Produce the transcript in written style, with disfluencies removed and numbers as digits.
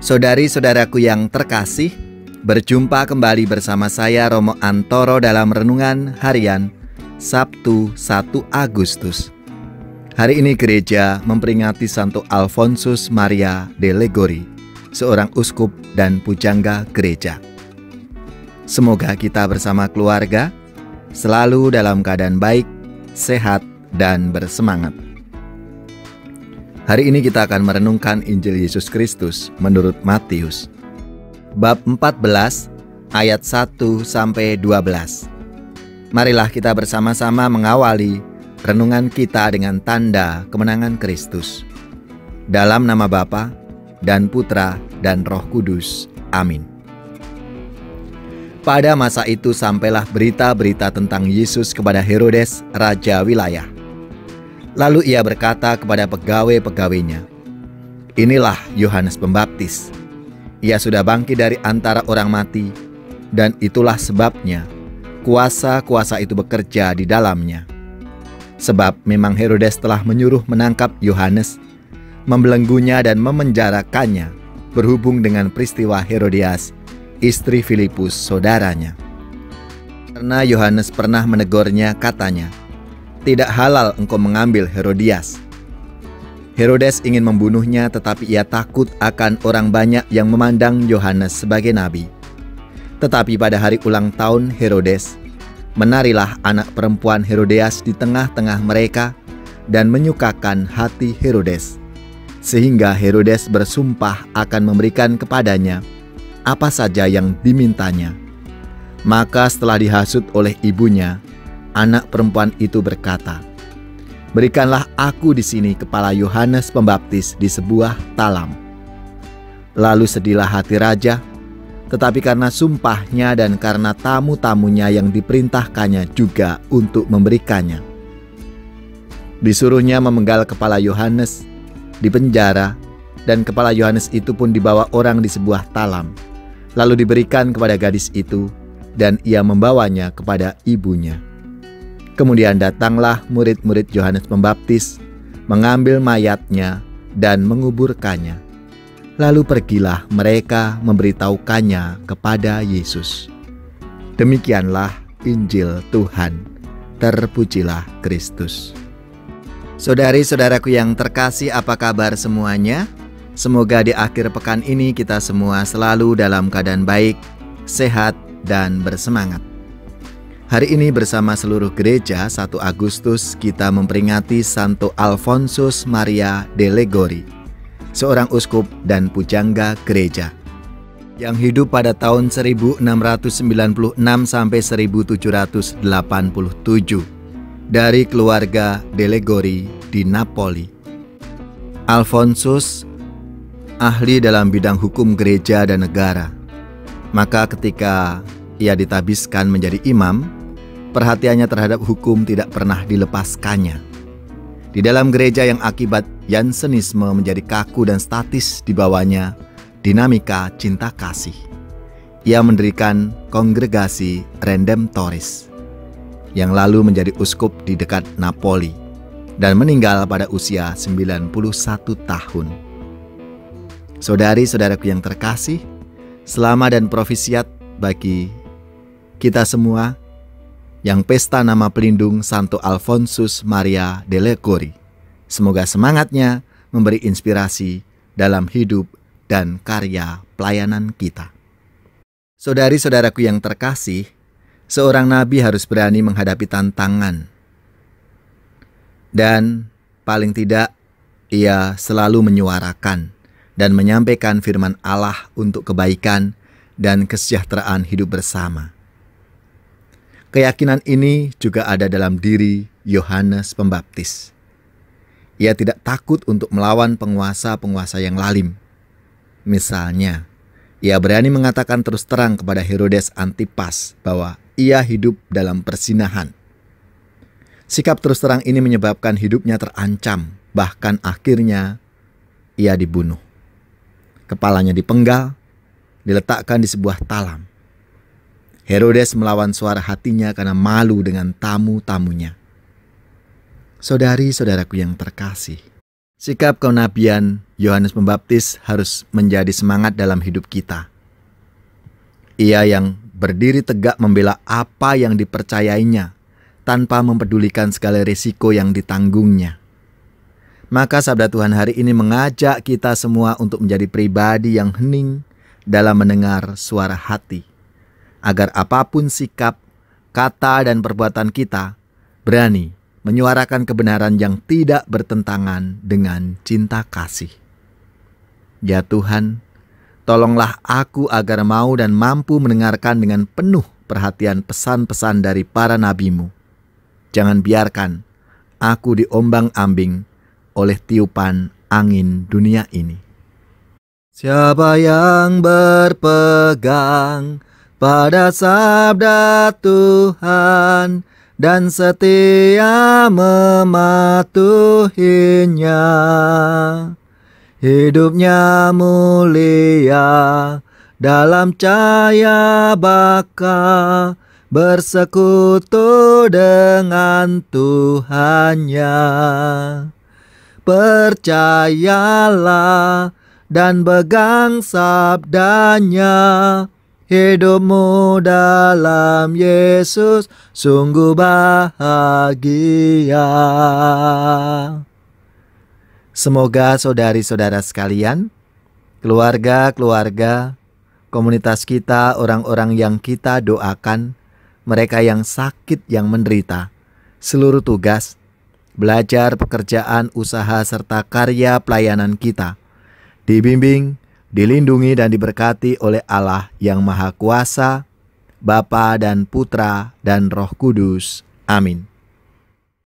Saudari-saudaraku yang terkasih, berjumpa kembali bersama saya Romo Antoro dalam Renungan Harian Sabtu 1 Agustus. Hari ini gereja memperingati Santo Alfonsus Maria de Liguori, seorang uskup dan pujangga gereja. Semoga kita bersama keluarga selalu dalam keadaan baik, sehat, dan bersemangat. Hari ini kita akan merenungkan Injil Yesus Kristus menurut Matius bab 14 ayat 1-12. Marilah kita bersama-sama mengawali renungan kita dengan tanda kemenangan Kristus. Dalam nama Bapa dan Putra dan Roh Kudus. Amin. Pada masa itu sampailah berita-berita tentang Yesus kepada Herodes, raja wilayah. Lalu ia berkata kepada pegawai-pegawainya, "Inilah Yohanes Pembaptis. Ia sudah bangkit dari antara orang mati, dan itulah sebabnya kuasa-kuasa itu bekerja di dalamnya. Sebab memang Herodes telah menyuruh menangkap Yohanes, membelenggunya dan memenjarakannya, berhubung dengan peristiwa Herodias, istri Filipus saudaranya. Karena Yohanes pernah menegurnya, katanya, 'Tidak halal engkau mengambil Herodias.' Herodes ingin membunuhnya, tetapi ia takut akan orang banyak yang memandang Yohanes sebagai nabi. Tetapi pada hari ulang tahun Herodes, menarilah anak perempuan Herodias di tengah-tengah mereka dan menyukakan hati Herodes, sehingga Herodes bersumpah akan memberikan kepadanya apa saja yang dimintanya. Maka setelah dihasut oleh ibunya, anak perempuan itu berkata, 'Berikanlah aku di sini kepala Yohanes Pembaptis di sebuah talam.' Lalu sedihlah hati raja, tetapi karena sumpahnya dan karena tamu-tamunya yang diperintahkannya juga untuk memberikannya, disuruhnya memenggal kepala Yohanes, dipenjara, dan kepala Yohanes itu pun dibawa orang di sebuah talam, lalu diberikan kepada gadis itu, dan ia membawanya kepada ibunya. Kemudian datanglah murid-murid Yohanes Pembaptis, mengambil mayatnya dan menguburkannya. Lalu pergilah mereka memberitahukannya kepada Yesus." Demikianlah Injil Tuhan. Terpujilah Kristus. Saudari-saudaraku yang terkasih, apa kabar semuanya? Semoga di akhir pekan ini kita semua selalu dalam keadaan baik, sehat, dan bersemangat. Hari ini bersama seluruh gereja 1 Agustus kita memperingati Santo Alfonsus Maria de Liguori, seorang uskup dan pujangga gereja yang hidup pada tahun 1696 sampai 1787 dari keluarga de Liguori di Napoli. Alfonsus ahli dalam bidang hukum gereja dan negara. Maka ketika ia ditabiskan menjadi imam, perhatiannya terhadap hukum tidak pernah dilepaskannya. Di dalam gereja yang akibat Jansenisme menjadi kaku dan statis di bawahnya dinamika cinta kasih, ia mendirikan kongregasi Redemptoris, yang lalu menjadi uskup di dekat Napoli, dan meninggal pada usia 91 tahun. Saudari-saudaraku yang terkasih, selamat dan profisiat bagi kita semua yang pesta nama pelindung Santo Alfonsus Maria de Liguori. Semoga semangatnya memberi inspirasi dalam hidup dan karya pelayanan kita. Saudari-saudaraku yang terkasih, seorang nabi harus berani menghadapi tantangan. Dan paling tidak, ia selalu menyuarakan dan menyampaikan firman Allah untuk kebaikan dan kesejahteraan hidup bersama. Keyakinan ini juga ada dalam diri Yohanes Pembaptis. Ia tidak takut untuk melawan penguasa-penguasa yang lalim. Misalnya, ia berani mengatakan terus terang kepada Herodes Antipas bahwa ia hidup dalam perzinahan. Sikap terus terang ini menyebabkan hidupnya terancam, bahkan akhirnya ia dibunuh. Kepalanya dipenggal, diletakkan di sebuah talam. Herodes melawan suara hatinya karena malu dengan tamu-tamunya. Saudari-saudaraku yang terkasih, Sikap kenabian Yohanes Pembaptis harus menjadi semangat dalam hidup kita. Ia yang berdiri tegak membela apa yang dipercayainya, tanpa mempedulikan segala risiko yang ditanggungnya. Maka sabda Tuhan hari ini mengajak kita semua untuk menjadi pribadi yang hening dalam mendengar suara hati, agar apapun sikap, kata, dan perbuatan kita berani menyuarakan kebenaran yang tidak bertentangan dengan cinta kasih. Ya Tuhan, tolonglah aku agar mau dan mampu mendengarkan dengan penuh perhatian pesan-pesan dari para nabi-Mu. Jangan biarkan aku diombang-ambing oleh tiupan angin dunia ini. Siapa yang berpegang pada sabda Tuhan dan setia mematuhinya, hidupnya mulia dalam cahaya baka, bersekutu dengan Tuhannya. Percayalah dan pegang sabdanya, hidupmu dalam Yesus sungguh bahagia. Semoga saudari-saudara sekalian, keluarga-keluarga, komunitas kita, orang-orang yang kita doakan, mereka yang sakit, yang menderita, seluruh tugas, belajar, pekerjaan, usaha, serta karya pelayanan kita dibimbing, dilindungi, dan diberkati oleh Allah yang Maha Kuasa, Bapa dan Putra dan Roh Kudus. Amin.